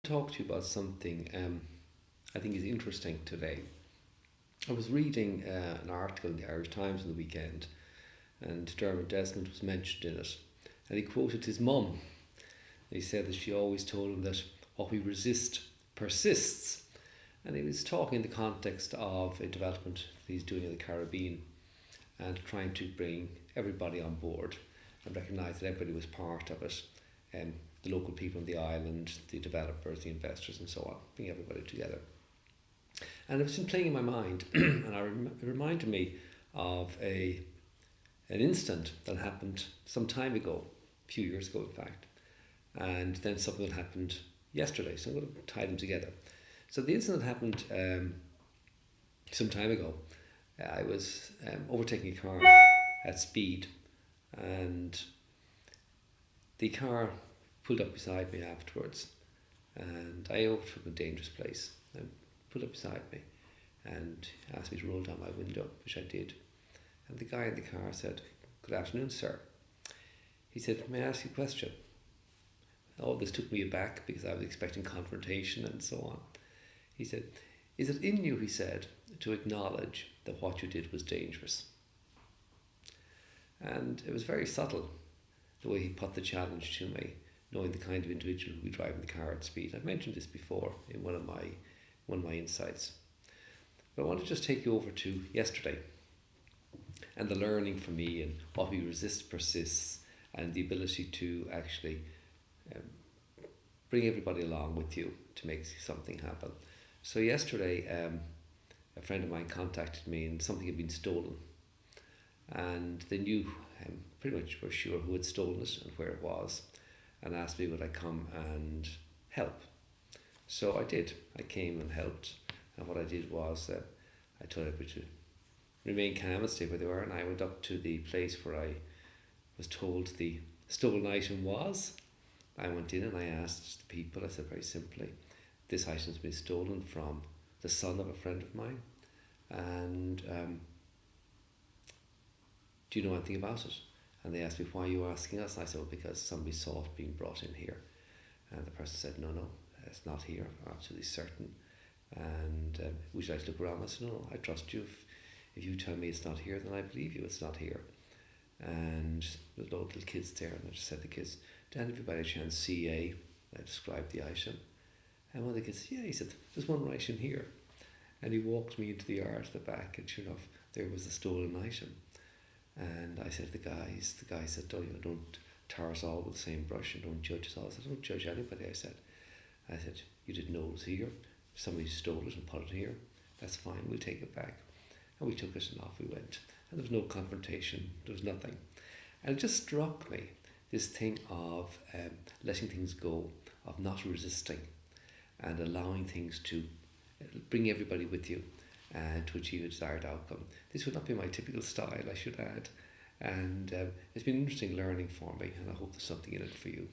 Talk to you about something I think is interesting today. I was reading an article in the Irish Times on the weekend, and Dermot Desmond was mentioned in it, and he quoted his mum. He said that she always told him that what we resist persists, and he was talking in the context of a development that he's doing in the Caribbean and trying to bring everybody on board and recognise that everybody was part of it. The local people on the island, the developers, the investors, and so on, bring everybody together. And it was been playing in my mind, and it reminded me of an incident that happened some time ago, a few years ago, in fact, and then something that happened yesterday. So I'm going to tie them together. So the incident happened some time ago. I was overtaking a car at speed, and the car pulled up beside me afterwards, and I overtook a dangerous place and pulled up beside me and asked me to roll down my window, which I did. And the guy in the car said, "Good afternoon, sir." He said, "May I ask you a question?" Oh, this took me aback because I was expecting confrontation and so on. He said, "Is it in you," he said, "to acknowledge that what you did was dangerous?" And it was very subtle, the way he put the challenge to me, knowing the kind of individual who would be driving the car at speed. I've mentioned this before in one of my insights. But I want to just take you over to yesterday and the learning for me and what we resist persists, and the ability to actually bring everybody along with you to make something happen. So yesterday, a friend of mine contacted me and something had been stolen, and they knew, pretty much were sure who had stolen it and where it was, and asked me would I come and help. So I did. I came and helped, and what I did was I told everybody to remain calm and stay where they were, and I went up to the place where I was told the stolen item was. I went in and I asked the people, I said very simply, "This item's been stolen from the son of a friend of mine, and do you know anything about it?" And they asked me, "Why are you asking us?" And I said, "Well, because somebody saw it being brought in here." And the person said, no, it's not here, I'm absolutely certain. And would you like to look around? I said, "No, I trust you. If you tell me it's not here, then I believe you, it's not here." And there were little kids there, and I just said to the kids, "Did anybody by any chance see a?" I described the item. And one of the kids, "Yeah," he said, "there's one right in here." And he walked me into the yard at the back, and sure enough, there was a stolen item. And I said to the guy said, don't tar us all with the same brush and don't judge us all." I said, "Don't judge anybody." I said, "You didn't know it was here. Somebody stole it and put it here. That's fine, we'll take it back." And we took it and off we went. And there was no confrontation, there was nothing. And it just struck me, this thing of letting things go, of not resisting and allowing things to bring everybody with you and to achieve a desired outcome. This would not be my typical style, I should add. And it's been interesting learning for me, and I hope there's something in it for you.